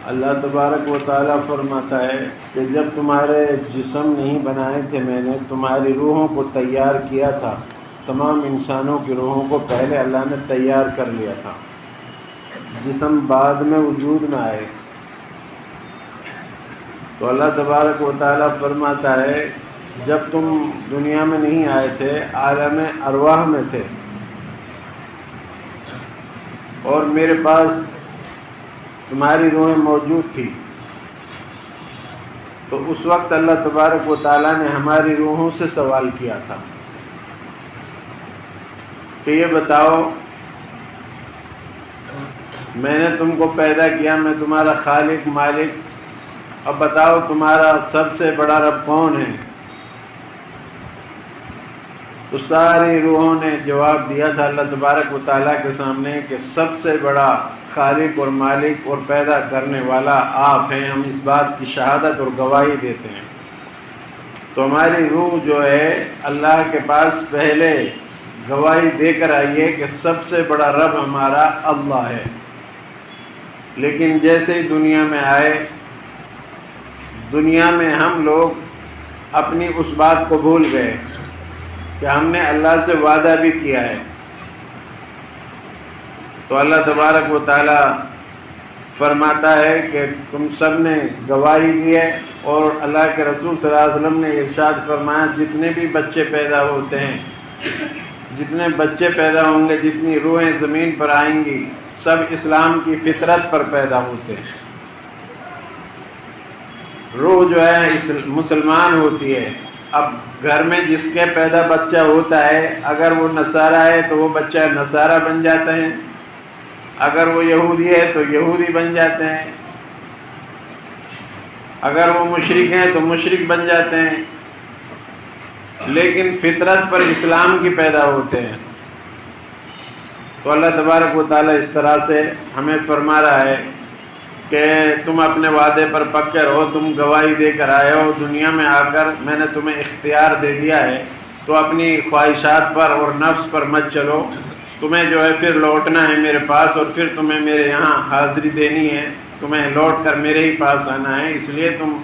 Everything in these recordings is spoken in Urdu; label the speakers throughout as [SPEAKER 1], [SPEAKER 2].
[SPEAKER 1] اللہ تبارک و تعالیٰ فرماتا ہے کہ جب تمہارے جسم نہیں بنائے تھے میں نے تمہاری روحوں کو تیار کیا تھا. تمام انسانوں کی روحوں کو پہلے اللہ نے تیار کر لیا تھا، جسم بعد میں وجود میں آئے. تو اللہ تبارک و تعالیٰ فرماتا ہے جب تم دنیا میں نہیں آئے تھے عالم ارواح میں تھے اور میرے پاس تمہاری روحیں موجود تھی، تو اس وقت اللہ تبارک و تعالیٰ نے ہماری روحوں سے سوال کیا تھا کہ یہ بتاؤ میں نے تم کو پیدا کیا، میں تمہارا خالق مالک، اب بتاؤ تمہارا سب سے بڑا رب کون ہے؟ تو ساری روحوں نے جواب دیا تھا اللہ تبارک و تعالیٰ کے سامنے کہ سب سے بڑا خالق اور مالک اور پیدا کرنے والا آپ ہیں، ہم اس بات کی شہادت اور گواہی دیتے ہیں. تو ہماری روح جو ہے اللہ کے پاس پہلے گواہی دے کر آئی ہے کہ سب سے بڑا رب ہمارا اللہ ہے. لیکن جیسے ہی دنیا میں آئے، دنیا میں ہم لوگ اپنی اس بات کو بھول گئے کہ ہم نے اللہ سے وعدہ بھی کیا ہے. تو اللہ تبارک و تعالیٰ فرماتا ہے کہ تم سب نے گواہی دی ہے، اور اللہ کے رسول صلی اللہ علیہ وسلم نے ارشاد فرمایا جتنے بھی بچے پیدا ہوتے ہیں، جتنے بچے پیدا ہوں گے، جتنی روحیں زمین پر آئیں گی، سب اسلام کی فطرت پر پیدا ہوتے ہیں. روح جو ہے مسلمان ہوتی ہے. اب گھر میں جس کے پیدا بچہ ہوتا ہے اگر وہ نصارہ ہے تو وہ بچہ نصارہ بن جاتا ہے، اگر وہ یہودی ہے تو یہودی بن جاتے ہیں، اگر وہ مشرک ہیں تو مشرک بن جاتے ہیں، لیکن فطرت پر اسلام کی پیدا ہوتے ہیں. تو اللہ تبارک و تعالیٰ اس طرح سے ہمیں فرما رہا ہے کہ تم اپنے وعدے پر پکے رہو، تم گواہی دے کر آئے ہو، دنیا میں آ کر میں نے تمہیں اختیار دے دیا ہے، تو اپنی خواہشات پر اور نفس پر مت چلو. تمہیں جو ہے پھر لوٹنا ہے میرے پاس، اور پھر تمہیں میرے یہاں حاضری دینی ہے، تمہیں لوٹ کر میرے ہی پاس آنا ہے. اس لیے تم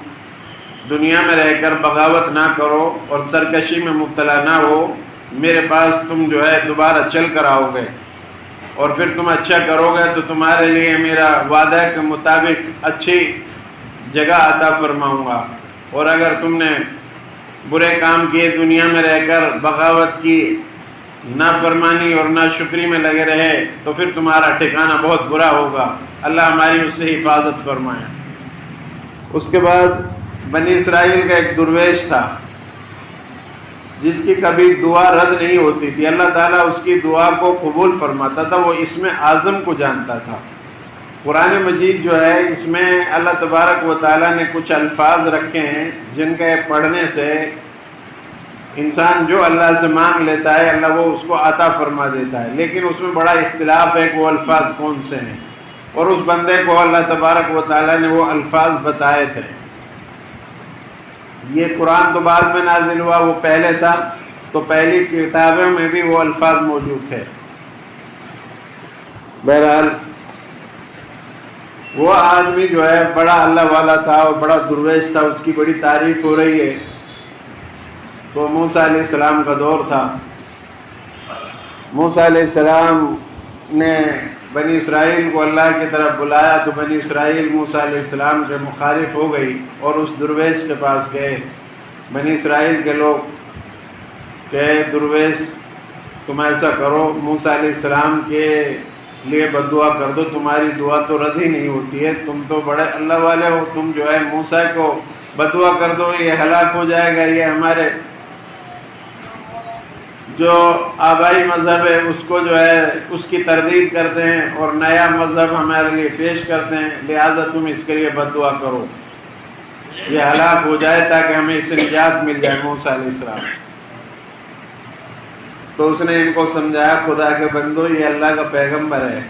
[SPEAKER 1] دنیا میں رہ کر بغاوت نہ کرو اور سرکشی میں مبتلا نہ ہو. میرے پاس تم جو ہے دوبارہ چل کر آؤ گے، اور پھر تم اچھا کرو گے تو تمہارے لیے میرا وعدہ کے مطابق اچھی جگہ عطا فرماؤں گا. اور اگر تم نے برے کام کیے دنیا میں رہ کر، بغاوت کی، نافرمانی اور ناشکری میں لگے رہے، تو پھر تمہارا ٹھکانہ بہت برا ہوگا. اللہ ہماری اس سے حفاظت فرمائے. اس کے بعد بنی اسرائیل کا ایک درویش تھا جس کی کبھی دعا رد نہیں ہوتی تھی. اللہ تعالیٰ اس کی دعا کو قبول فرماتا تھا. وہ اسم اعظم کو جانتا تھا. قرآن مجید جو ہے اس میں اللہ تبارک و تعالیٰ نے کچھ الفاظ رکھے ہیں جن کے پڑھنے سے انسان جو اللہ سے مانگ لیتا ہے اللہ وہ اس کو عطا فرما دیتا ہے. لیکن اس میں بڑا اختلاف ہے کہ وہ الفاظ کون سے ہیں، اور اس بندے کو اللہ تبارک و تعالیٰ نے وہ الفاظ بتائے تھے. یہ قرآن تو بعد میں نازل ہوا، وہ پہلے تھا، تو پہلی کتابوں میں بھی وہ الفاظ موجود تھے. بہرحال وہ آدمی جو ہے بڑا اللہ والا تھا اور بڑا درویش تھا، اس کی بڑی تعریف ہو رہی ہے. تو موسیٰ علیہ السلام کا دور تھا. موسیٰ علیہ السلام نے بنی اسرائیل کو اللہ کی طرف بلایا، تو بنی اسرائیل موسیٰ علیہ السلام کے مخالف ہو گئی اور اس درویش کے پاس گئے. بنی اسرائیل کے لوگ کہ درویش تم ایسا کرو، موسیٰ علیہ السلام کے لیے بد دعا کر دو، تمہاری دعا تو رد ہی نہیں ہوتی ہے، تم تو بڑے اللہ والے ہو، تم جو ہے موسیٰ کو بد دعا کر دو، یہ ہلاک ہو جائے گا، یہ ہمارے جو آبائی مذہب ہے اس کو جو ہے اس کی تردید کرتے ہیں اور نیا مذہب ہمارے لیے پیش کرتے ہیں، لہذا تم اس کے لیے بد دعا کرو، یہ ہلاک ہو جائے تاکہ ہمیں اس سے نجات مل جائے موسیٰ علیہ السلام. تو اس نے ان کو سمجھایا خدا کے بندو یہ اللہ کا پیغمبر ہے،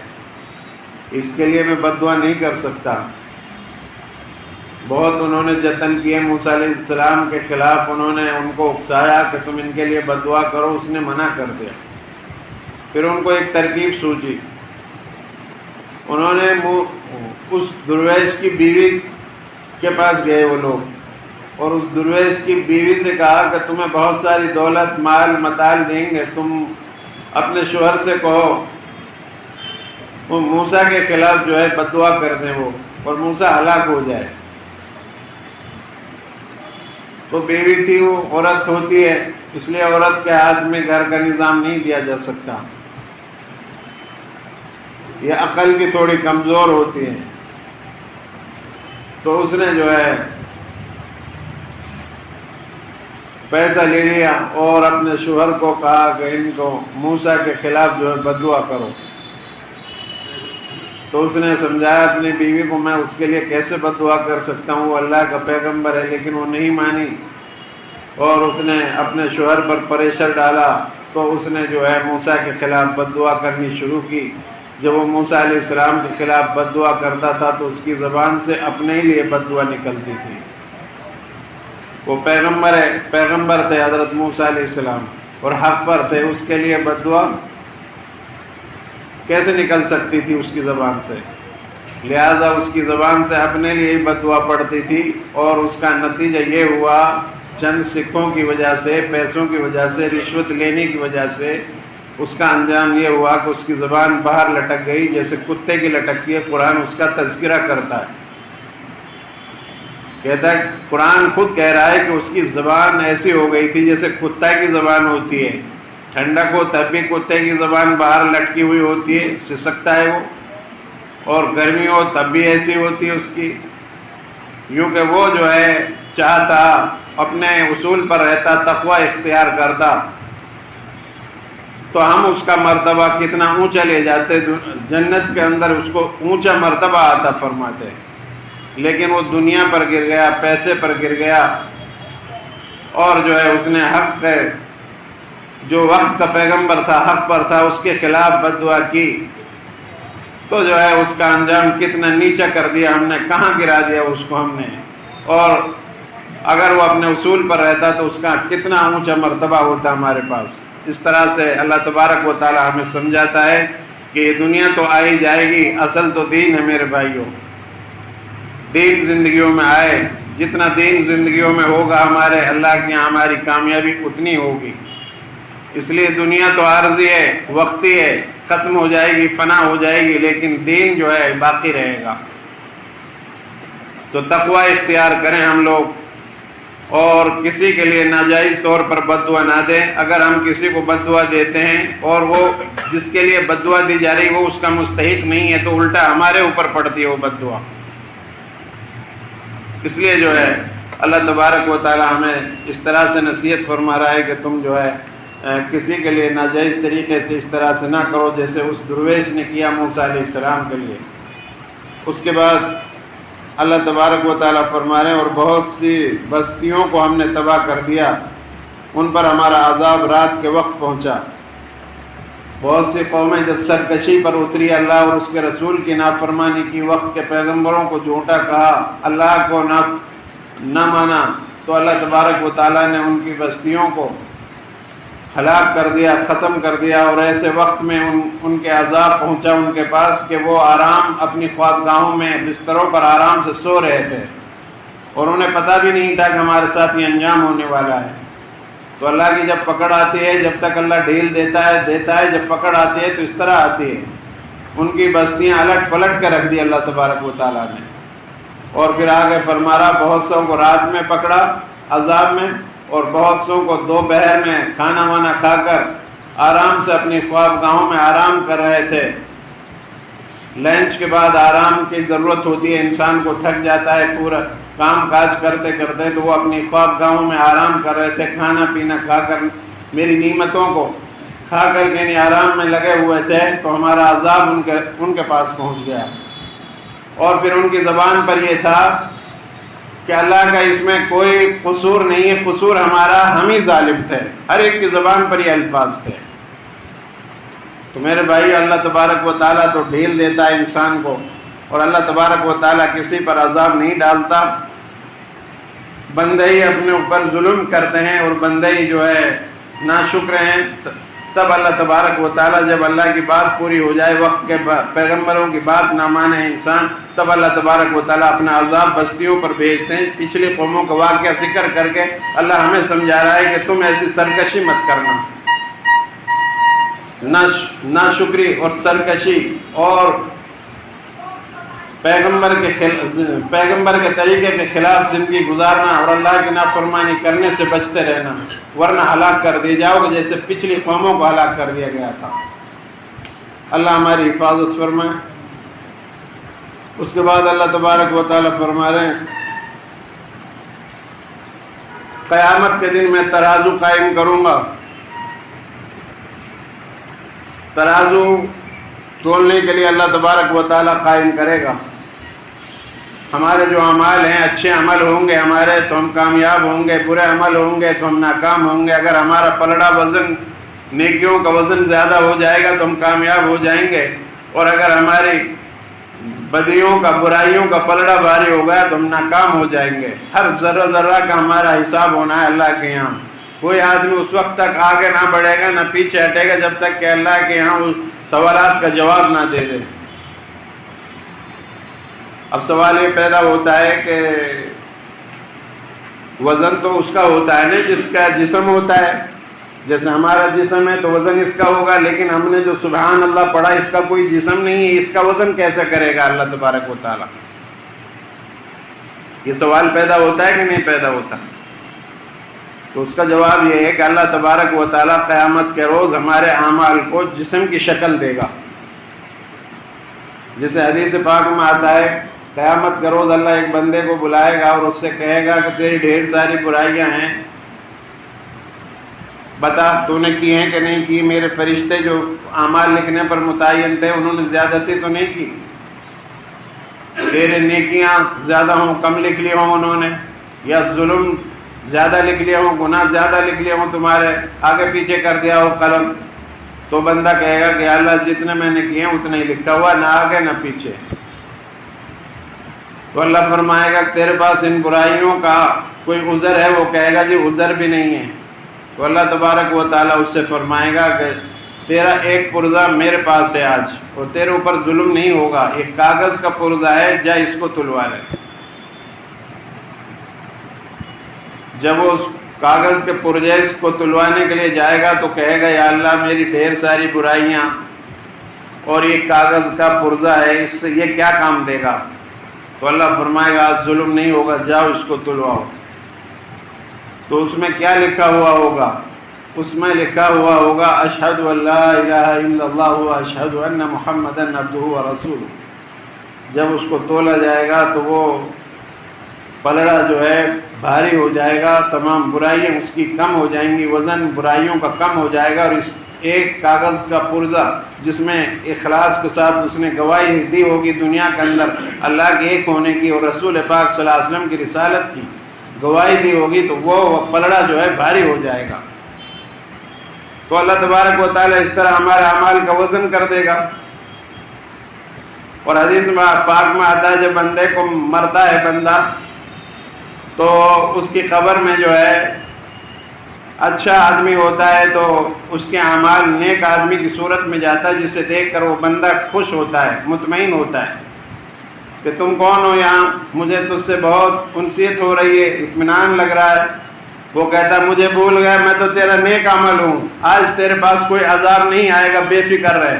[SPEAKER 1] اس کے لیے میں بد دعا نہیں کر سکتا. بہت انہوں نے جتن کیے موسیٰ علیہ السلام کے خلاف، انہوں نے ان کو اکسایا کہ تم ان کے لیے بد دعا کرو، اس نے منع کر دیا. پھر ان کو ایک ترکیب سوچی، انہوں نے اس درویش کی بیوی کے پاس گئے وہ لوگ، اور اس درویش کی بیوی سے کہا کہ تمہیں بہت ساری دولت مال متاع دیں گے، تم اپنے شوہر سے کہو وہ موسیٰ کے خلاف جو ہے بد دعا کر دیں وہ، اور موسیٰ ہلاک ہو جائے۔ تو بیوی تھی، وہ عورت ہوتی ہے، اس لیے عورت کے ہاتھ میں گھر کا نظام نہیں دیا جا سکتا، یہ عقل کی تھوڑی کمزور ہوتی ہے۔ تو اس نے جو ہے پیسہ لے لیا اور اپنے شوہر کو کہا کہ ان کو موسیٰ کے خلاف جو ہے بد دعا کرو۔ تو اس نے سمجھایا اپنی بیوی کو، میں اس کے لیے کیسے بد دعا کر سکتا ہوں، وہ اللہ کا پیغمبر ہے، لیکن وہ نہیں مانی، اور اس نے اپنے شوہر پر پریشر ڈالا۔ تو اس نے جو ہے موسیٰ کے خلاف بد دعا کرنی شروع کی۔ جب وہ موسیٰ علیہ السلام کے خلاف بد دعا کرتا تھا تو اس کی زبان سے اپنے لیے بد دعا نکلتی تھی۔ وہ پیغمبر تھے حضرت موسیٰ علیہ السلام، اور حق پر تھے، اس کے لیے بد دعا کیسے نکل سکتی تھی اس کی زبان سے؟ لہذا اس کی زبان سے اپنے لیے ہی بد دعا پڑتی تھی، اور اس کا نتیجہ یہ ہوا، چند سکوں کی وجہ سے، پیسوں کی وجہ سے، رشوت لینے کی وجہ سے اس کا انجام یہ ہوا کہ اس کی زبان باہر لٹک گئی، جیسے کتے کی لٹکتی ہے۔ قرآن اس کا تذکرہ کرتا ہے، کہتا ہے، قرآن خود کہہ رہا ہے کہ اس کی زبان ایسی ہو گئی تھی جیسے کتا کی زبان ہوتی ہے، ٹھنڈک ہو تب بھی کتے کی زبان باہر لٹکی ہوئی ہوتی ہے، سسکتا ہے وہ، اور گرمی ہو تب بھی ایسی ہوتی ہے اس کی، یوں کہ وہ جو ہے چاہتا، اپنے اصول پر رہتا، تقوی اختیار کرتا، تو ہم اس کا مرتبہ کتنا اونچا لے جاتے، جنت کے اندر اس کو اونچا مرتبہ آتا فرماتے، لیکن وہ دنیا پر گر گیا، پیسے پر گر گیا، اور جو ہے اس نے حق ہے، جو وقت کا پیغمبر تھا، حق پر تھا، اس کے خلاف بد دعا کی، تو جو ہے اس کا انجام کتنا نیچا کر دیا ہم نے، کہاں گرا دیا اس کو ہم نے، اور اگر وہ اپنے اصول پر رہتا تو اس کا کتنا اونچا مرتبہ ہوتا ہمارے پاس۔ اس طرح سے اللہ تبارک و تعالی ہمیں سمجھاتا ہے کہ یہ دنیا تو آئی جائے گی، اصل تو دین ہے میرے بھائیوں، دین زندگیوں میں آئے، جتنا دین زندگیوں میں ہوگا ہمارے، اللہ کی یہاں ہماری کامیابی اتنی ہوگی۔ اس لیے دنیا تو عارضی ہے، وقتی ہے، ختم ہو جائے گی، فنا ہو جائے گی، لیکن دین جو ہے باقی رہے گا۔ تو تقوی اختیار کریں ہم لوگ، اور کسی کے لیے ناجائز طور پر بد دعا نہ دیں۔ اگر ہم کسی کو بد دعا دیتے ہیں اور وہ جس کے لیے بد دعا دی جا رہی وہ اس کا مستحق نہیں ہے، تو الٹا ہمارے اوپر پڑتی ہے وہ بد دعا۔ اس لیے جو ہے اللہ تبارک و تعالی ہمیں اس طرح سے نصیحت فرما رہا ہے کہ تم جو ہے کسی کے لیے ناجائز طریقے سے اس طرح سے نہ کرو، جیسے اس درویش نے کیا موسیٰ علیہ السلام کے لیے۔ اس کے بعد اللہ تبارک و تعالیٰ فرما رہے ہیں، اور بہت سی بستیوں کو ہم نے تباہ کر دیا، ان پر ہمارا عذاب رات کے وقت پہنچا۔ بہت سی قومیں جب سرکشی پر اتری، اللہ اور اس کے رسول کی نافرمانی کی، وقت کے پیغمبروں کو جھوٹا کہا، اللہ کو نہ مانا، تو اللہ تبارک و تعالیٰ نے ان کی بستیوں کو ہلاک کر دیا، ختم کر دیا، اور ایسے وقت میں ان کے عذاب پہنچا ان کے پاس کہ وہ آرام اپنی خوابگاہوں میں بستروں پر آرام سے سو رہے تھے، اور انہیں پتہ بھی نہیں تھا کہ ہمارے ساتھ یہ انجام ہونے والا ہے۔ تو اللہ کی جب پکڑ آتی ہے، جب تک اللہ ڈھیل دیتا ہے، جب پکڑ آتی ہے تو اس طرح آتی ہے، ان کی بستیاں الٹ پلٹ کر رکھ دی اللہ تبارک و تعالیٰ نے۔ اور پھر آگے فرما رہا، بہت سو کو رات میں پکڑا عذاب میں، اور بہت سو کو دوپہر میں کھانا وانا کھا کر آرام سے اپنی خوابگاہوں میں آرام کر رہے تھے۔ لنچ کے بعد آرام کی ضرورت ہوتی ہے، انسان کو تھک جاتا ہے پورا کام کاج کرتے کرتے، تو وہ اپنی خوابگاہوں میں آرام کر رہے تھے، کھانا پینا کھا کر، میری نعمتوں کو کھا کر کے آرام میں لگے ہوئے تھے، تو ہمارا عذاب ان کے پاس پہنچ گیا۔ اور پھر ان کی زبان پر یہ تھا کہ اللہ کا اس میں کوئی قصور نہیں ہے، قصور ہمارا، ہم ہی ظالم تھے، ہر ایک کی زبان پر یہ الفاظ تھے۔ تو میرے بھائی، اللہ تبارک و تعالیٰ تو ڈھیل دیتا ہے انسان کو، اور اللہ تبارک و تعالیٰ کسی پر عذاب نہیں ڈالتا، بندے ہی اپنے اوپر ظلم کرتے ہیں، اور بندے ہی جو ہے ناشکر ہیں، تب اللہ تبارک و تعالیٰ جب اللہ کی بات پوری ہو جائے، وقت کے پیغمبروں کی بات نہ مانے انسان، تب اللہ تبارک و تعالیٰ اپنا عذاب بستیوں پر بھیجتے ہیں۔ پچھلی قوموں کا واقعہ ذکر کر کے اللہ ہمیں سمجھا رہا ہے کہ تم ایسی سرکشی مت کرنا، ناشکری اور سرکشی اور پیغمبر کے طریقے کے خلاف زندگی گزارنا اور اللہ کی نافرمانی کرنے سے بچتے رہنا، ورنہ ہلاک کر دیے جاؤ گے جیسے پچھلی قوموں کو ہلاک کر دیا گیا تھا۔ اللہ ہماری حفاظت فرمائے۔ اس کے بعد اللہ تبارک و تعالیٰ فرما رہے ہیں قیامت کے دن میں ترازو قائم کروں گا۔ ترازو تولنے کے لیے اللہ تبارک و تعالیٰ قائم کرے گا۔ ہمارے جو اعمال ہیں، اچھے عمل ہوں گے ہمارے تو ہم کامیاب ہوں گے، برے عمل ہوں گے تو ہم ناکام ہوں گے۔ اگر ہمارا پلڑا وزن نیکیوں کا وزن زیادہ ہو جائے گا تو ہم کامیاب ہو جائیں گے، اور اگر ہماری بدیوں کا برائیوں کا پلڑا بھاری ہو گیا تو ہم ناکام ہو جائیں گے۔ ہر ذرہ ذرہ کا ہمارا حساب ہونا ہے اللہ کے یہاں۔ کوئی آدمی اس وقت تک آگے نہ بڑھے گا نہ پیچھے ہٹے گا جب تک کہ اللہ کے یہاں سوالات کا جواب نہ دے دے۔ اب سوال یہ پیدا ہوتا ہے کہ وزن تو اس کا ہوتا ہے نا جس کا جسم ہوتا ہے، جیسے ہمارا جسم ہے تو وزن اس کا ہوگا، لیکن ہم نے جو سبحان اللہ پڑھا اس کا کوئی جسم نہیں ہے، اس کا وزن کیسے کرے گا اللہ تبارک و تعالیٰ؟ یہ سوال پیدا ہوتا ہے کہ نہیں پیدا ہوتا؟ تو اس کا جواب یہ ہے کہ اللہ تبارک و تعالیٰ قیامت کے روز ہمارے اعمال کو جسم کی شکل دے گا۔ جسے حدیث پاک میں آتا ہے قیامت کے روز اللہ ایک بندے کو بلائے گا اور اس سے کہے گا کہ تیری ڈھیر ساری برائیاں ہیں، بتا تو نے کی ہیں کہ نہیں کی؟ میرے فرشتے جو اعمال لکھنے پر متعین تھے انہوں نے زیادتی تو نہیں کی؟ تیرے نیکیاں زیادہ ہوں کم لکھ لی ہوں انہوں نے، یا ظلم زیادہ لکھ لیا ہوں، گناہ زیادہ لکھ لیا ہوں، تمہارے آگے پیچھے کر دیا ہو قلم؟ تو بندہ کہے گا کہ اللہ جتنے میں نے کیے ہیں اتنا ہی لکھا ہوا، نہ آگے نہ پیچھے۔ تو اللہ فرمائے گا کہ تیرے پاس ان برائیوں کا کوئی عذر ہے؟ وہ کہے گا جی عذر بھی نہیں ہے۔ تو اللہ تبارک و تعالیٰ اس سے فرمائے گا کہ تیرا ایک پرزہ میرے پاس ہے آج، اور تیرے اوپر ظلم نہیں ہوگا، ایک کاغذ کا پرزہ ہے، جا اس کو تلوا لے۔ جب وہ اس کاغذ کے پرزے کو تلوانے کے لیے جائے گا تو کہے گا یا اللہ میری ڈھیر ساری برائیاں اور یہ کاغذ کا پرزہ ہے، اس سے یہ کیا کام دے گا؟ تو اللہ فرمائے گا آج ظلم نہیں ہوگا، جاؤ اس کو تلواؤ۔ تو اس میں کیا لکھا ہوا ہوگا؟ اس میں لکھا ہوا ہوگا اشہد ان لا الہ الا اللہ و اشہد ان محمدا عبدہ و رسولہ۔ جب اس کو تولا جائے گا تو وہ پلڑا جو ہے بھاری ہو جائے گا، تمام برائیاں اس کی کم ہو جائیں گی، وزن برائیوں کا کم ہو جائے گا، اور اس ایک کاغذ کا پرزہ جس میں اخلاص کے ساتھ اس نے گواہی دی ہوگی دنیا کے اندر اللہ کے ایک ہونے کی اور رسول پاک صلی اللہ علیہ وسلم کی رسالت کی گواہی دی ہوگی، تو وہ پلڑا جو ہے بھاری ہو جائے گا۔ تو اللہ تبارک و تعالیٰ اس طرح ہمارے اعمال کا وزن کر دے گا۔ اور حدیث میں پاک میں آتا ہے جب بندے کو مرتا ہے بندہ تو اس کی قبر میں جو ہے اچھا آدمی ہوتا ہے تو اس کے اعمال نیک آدمی کی صورت میں جاتا ہے، جسے دیکھ کر وہ بندہ خوش ہوتا ہے، مطمئن ہوتا ہے کہ تم کون ہو یہاں، مجھے تجھ سے بہت انسیت ہو رہی ہے، اطمینان لگ رہا ہے۔ وہ کہتا ہے مجھے بھول گئے، میں تو تیرا نیک عمل ہوں، آج تیرے پاس کوئی عذاب نہیں آئے گا، بے فکر رہے۔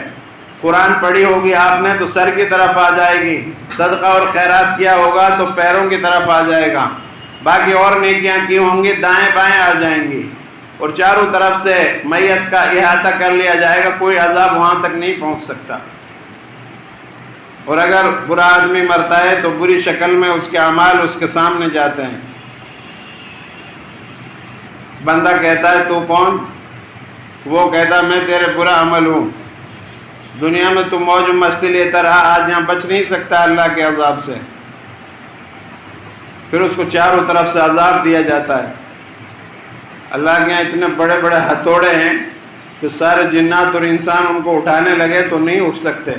[SPEAKER 1] قرآن پڑھی ہوگی آپ نے تو سر کی طرف آ جائے گی، صدقہ اور خیرات کیا ہوگا تو پیروں کی طرف آ جائے گا، باقی اور نیکیاں کی ہوں گی دائیں بائیں آ جائیں گی، اور چاروں طرف سے میت کا احاطہ کر لیا جائے گا، کوئی عذاب وہاں تک نہیں پہنچ سکتا۔ اور اگر برا آدمی مرتا ہے تو بری شکل میں اس کے اعمال اس کے سامنے جاتے ہیں۔ بندہ کہتا ہے تو کون؟ وہ کہتا ہے میں تیرے برا عمل ہوں، دنیا میں تو موج مستی لیتا رہا، آج یہاں بچ نہیں سکتا اللہ کے عذاب سے۔ پھر اس کو چاروں طرف سے عذاب دیا جاتا ہے۔ اللہ کے یہاں اتنے بڑے بڑے ہتھوڑے ہیں کہ سارے جنات اور انسان ان کو اٹھانے لگے تو نہیں اٹھ سکتے،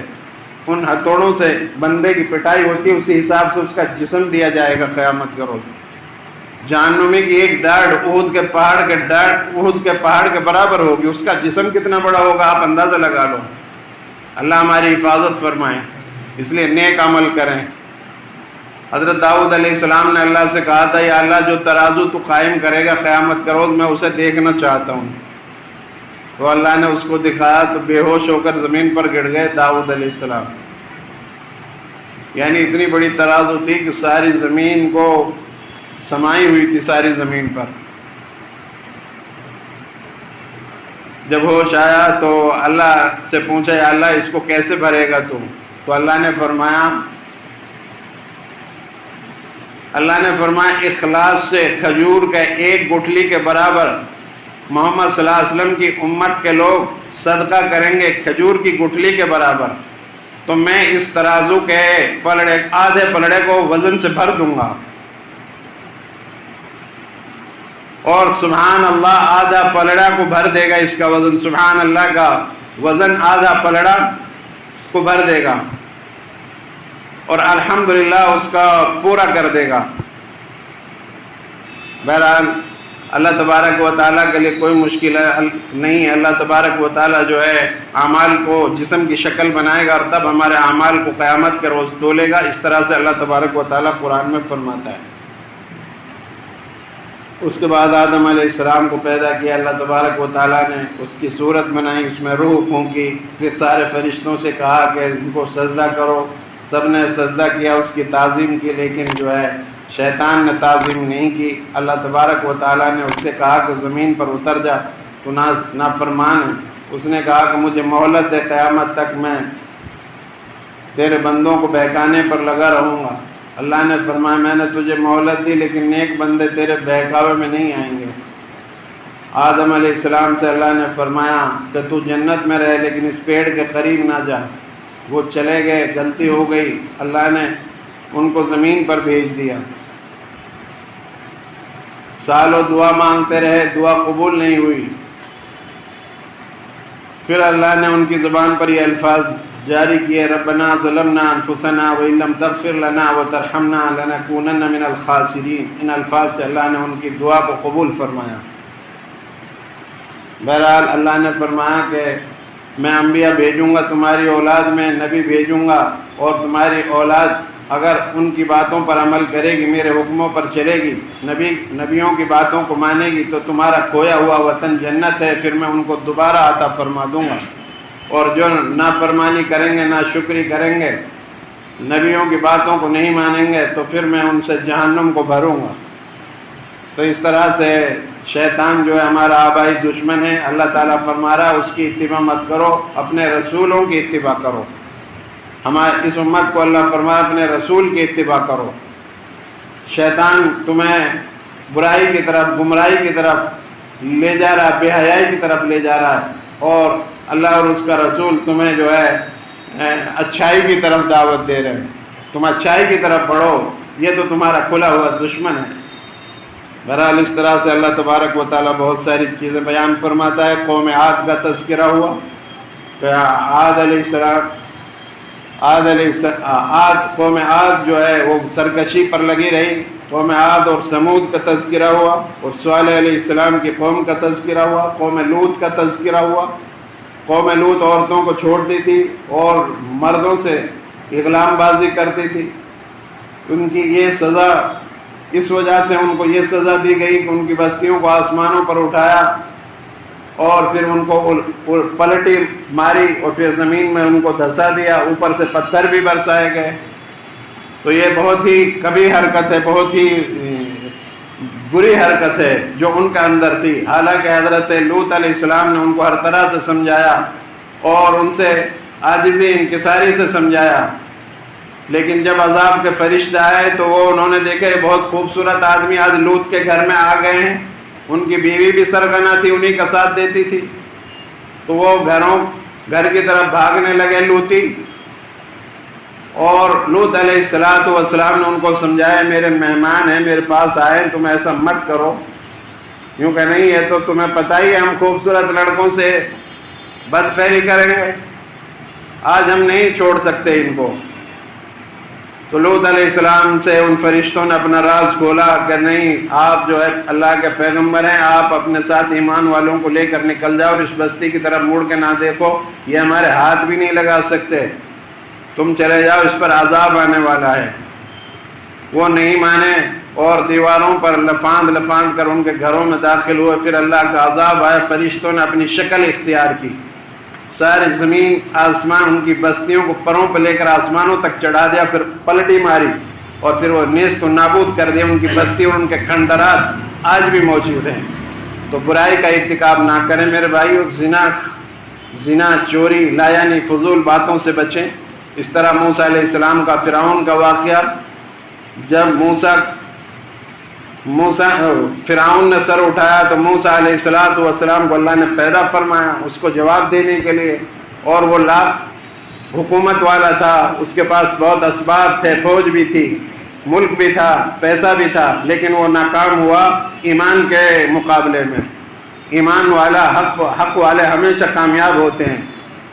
[SPEAKER 1] ان ہتھوڑوں سے بندے کی پٹائی ہوتی ہے، اسی حساب سے اس کا جسم دیا جائے گا قیامت کے روز۔ جہنمی کی ایک ڈاڑھ احد کے پہاڑ کے برابر ہوگی، اس کا جسم کتنا بڑا ہوگا آپ اندازہ لگا لو۔ اللہ ہماری حفاظت فرمائے، اس لیے نیک عمل کریں۔ حضرت داؤد علیہ السلام نے اللہ سے کہا تھا، یا اللہ جو ترازو تو قائم کرے گا قیامت کا روز، میں اسے دیکھنا چاہتا ہوں۔ تو اللہ نے اس کو دکھایا تو بے ہوش ہو کر زمین پر گر گئے داؤد علیہ السلام۔ یعنی اتنی بڑی ترازو تھی کہ ساری زمین کو سمائی ہوئی تھی، ساری زمین پر۔ جب ہوش آیا تو اللہ سے پوچھا، یا اللہ اس کو کیسے بھرے گا تو اللہ نے فرمایا اخلاص سے کھجور کے ایک گٹھلی کے برابر محمد صلی اللہ علیہ وسلم کی امت کے لوگ صدقہ کریں گے کھجور کی گٹھلی کے برابر، تو میں اس ترازو کے آدھے پلڑے کو وزن سے بھر دوں گا۔ اور سبحان اللہ آدھا پلڑا کو بھر دے گا، اس کا وزن، سبحان اللہ کا وزن آدھا پلڑا کو بھر دے گا، اور الحمدللہ اس کا پورا کر دے گا۔ بہرحال اللہ تبارک و تعالیٰ کے لیے کوئی مشکل نہیں ہے۔ اللہ تبارک و تعالیٰ جو ہے اعمال کو جسم کی شکل بنائے گا، اور تب ہمارے اعمال کو قیامت کے روز تولے گا۔ اس طرح سے اللہ تبارک و تعالیٰ قرآن میں فرماتا ہے۔ اس کے بعد آدم علیہ السلام کو پیدا کیا اللہ تبارک و تعالیٰ نے، اس کی صورت بنائی، اس میں روح پھونکی، پھر سارے فرشتوں سے کہا کہ ان کو سجدہ کرو، سب نے سجدہ کیا، اس کی تعظیم کی، لیکن جو ہے شیطان نے تعظیم نہیں کی۔ اللہ تبارک و تعالیٰ نے اس سے کہا کہ زمین پر اتر جا، تو نافرمان ہے۔ اس نے کہا کہ مجھے مہلت دے، قیامت تک میں تیرے بندوں کو بہکانے پر لگا رہوں گا۔ اللہ نے فرمایا میں نے تجھے مہلت دی، لیکن نیک بندے تیرے بہکاوے میں نہیں آئیں گے۔ آدم علیہ السلام سے اللہ نے فرمایا کہ تو جنت میں رہے، لیکن اس پیڑ کے قریب نہ جا۔ وہ چلے گئے، غلطی ہو گئی، اللہ نے ان کو زمین پر بھیج دیا۔ سالوں دعا مانگتے رہے، دعا قبول نہیں ہوئی۔ پھر اللہ نے ان کی زبان پر یہ الفاظ جاری کیے، ربنا ظلمنا انفسنا وان لم تغفر لنا وترحمنا لنکونن من الخاسرین۔ ان الفاظ سے اللہ نے ان کی دعا کو قبول فرمایا۔ بہرحال اللہ نے فرمایا کہ میں انبیاء بھیجوں گا تمہاری اولاد میں، نبی بھیجوں گا، اور تمہاری اولاد اگر ان کی باتوں پر عمل کرے گی، میرے حکموں پر چلے گی، نبیوں کی باتوں کو مانے گی، تو تمہارا کھویا ہوا وطن جنت ہے، پھر میں ان کو دوبارہ عطا فرما دوں گا۔ اور جو نافرمانی کریں گے، ناشکری کریں گے، نبیوں کی باتوں کو نہیں مانیں گے، تو پھر میں ان سے جہنم کو بھروں گا۔ تو اس طرح سے شیطان جو ہے ہمارا آبائی دشمن ہے۔ اللہ تعالیٰ فرما رہا ہے اس کی اتباع مت کرو، اپنے رسولوں کی اتباع کرو۔ ہمارے اس امت کو اللہ فرمایا اپنے رسول کی اتباع کرو۔ شیطان تمہیں برائی کی طرف، گمراہی کی طرف لے جا رہا ہے، بے حیائی کی طرف لے جا رہا ہے، اور اللہ اور اس کا رسول تمہیں جو ہے اچھائی کی طرف دعوت دے رہے ہیں۔ تم اچھائی کی طرف بڑھو، یہ تو تمہارا کھلا ہوا دشمن ہے۔ بہرحال اس طرح سے اللہ تبارک و تعالیٰ بہت ساری چیزیں بیان فرماتا ہے۔ قوم عاد کا تذکرہ ہوا کہ قوم عاد جو ہے وہ سرکشی پر لگی رہی۔ قوم عاد اور سمود کا تذکرہ ہوا، اور صالح علیہ السلام کی قوم کا تذکرہ ہوا۔ قوم لوط کا تذکرہ ہوا۔ قوم لوط عورتوں کو چھوڑتی تھی اور مردوں سے اغلام بازی کرتی تھی۔ ان کی یہ سزا، اس وجہ سے ان کو یہ سزا دی گئی کہ ان کی بستیوں کو آسمانوں پر اٹھایا، اور پھر ان کو پلٹی ماری، اور پھر زمین میں ان کو دھسا دیا، اوپر سے پتھر بھی برسائے گئے۔ تو یہ بہت ہی کبھی حرکت ہے، بہت ہی بری حرکت ہے جو ان کا اندر تھی۔ حالانکہ حضرت لوط علیہ السلام نے ان کو ہر طرح سے سمجھایا، اور ان سے عاجزی انکساری سے سمجھایا، لیکن جب عذاب کے فرشتے آئے تو وہ انہوں نے دیکھے بہت خوبصورت آدمی آج لوط کے گھر میں آ گئے ہیں۔ ان کی بیوی بھی سرگنا تھی، انہی کا ساتھ دیتی تھی، تو وہ گھر کی طرف بھاگنے لگے لوطی۔ اور لوط علیہ السلام نے ان کو سمجھایا میرے مہمان ہیں، میرے پاس آئے، تم ایسا مت کرو، یوں کہ نہیں ہے تو تمہیں پتہ ہی ہے ہم خوبصورت لڑکوں سے بدفعلی کریں گے، آج ہم نہیں چھوڑ سکتے ان کو۔ تو لوط علیہ السلام سے ان فرشتوں نے اپنا راز کھولا کہ نہیں، آپ جو ہے اللہ کے پیغمبر ہیں، آپ اپنے ساتھ ایمان والوں کو لے کر نکل جاؤ اور اس بستی کی طرف مڑ کے نہ دیکھو، یہ ہمارے ہاتھ بھی نہیں لگا سکتے، تم چلے جاؤ، اس پر عذاب آنے والا ہے۔ وہ نہیں مانے اور دیواروں پر لفاند لفاند کر ان کے گھروں میں داخل ہوئے۔ پھر اللہ کا عذاب آیا، فرشتوں نے اپنی شکل اختیار کی، ساری زمین آسمان ان کی بستیوں کو پروں پہ لے کر آسمانوں تک چڑھا دیا، پھر پلٹی ماری اور پھر وہ نیست و نابود کر دیا۔ ان کی بستی اور ان کے کھنڈرات آج بھی موجود ہیں۔ تو برائی کا ارتکاب نہ کریں میرے بھائیو، زنا، چوری، لایعنی فضول باتوں سے بچیں۔ اس طرح موسیٰ علیہ السلام کا فرعون کا واقعہ، جب فرعون نے سر اٹھایا تو موسیٰ علیہ السلام کو اللہ نے پیدا فرمایا اس کو جواب دینے کے لیے، اور وہ لاکھ حکومت والا تھا، اس کے پاس بہت اسباب تھے، فوج بھی تھی، ملک بھی تھا، پیسہ بھی تھا، لیکن وہ ناکام ہوا ایمان کے مقابلے میں۔ ایمان والا، حق والے ہمیشہ کامیاب ہوتے ہیں،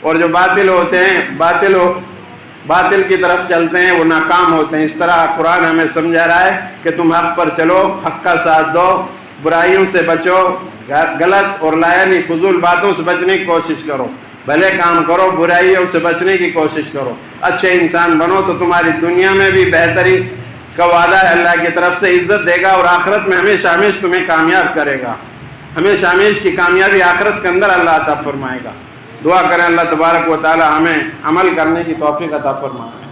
[SPEAKER 1] اور جو باطل ہوتے ہیں، باطل کی طرف چلتے ہیں، وہ ناکام ہوتے ہیں۔ اس طرح قرآن ہمیں سمجھا رہا ہے کہ تم حق پر چلو، حق کا ساتھ دو، برائیوں سے بچو، غلط اور لایعنی فضول باتوں سے بچنے کی کوشش کرو، بھلے کام کرو، برائیوں سے بچنے کی کوشش کرو، اچھے انسان بنو تو تمہاری دنیا میں بھی بہتری کا وعدہ ہے، اللہ کی طرف سے عزت دے گا، اور آخرت میں ہمیشہ ہمیشہ تمہیں کامیاب کرے گا، ہمیشہ ہمیشہ کی کامیابی آخرت کے اندر اللہ عطا فرمائے گا۔ دعا کریں اللہ تبارک و تعالی ہمیں عمل کرنے کی توفیق عطا فرمائے۔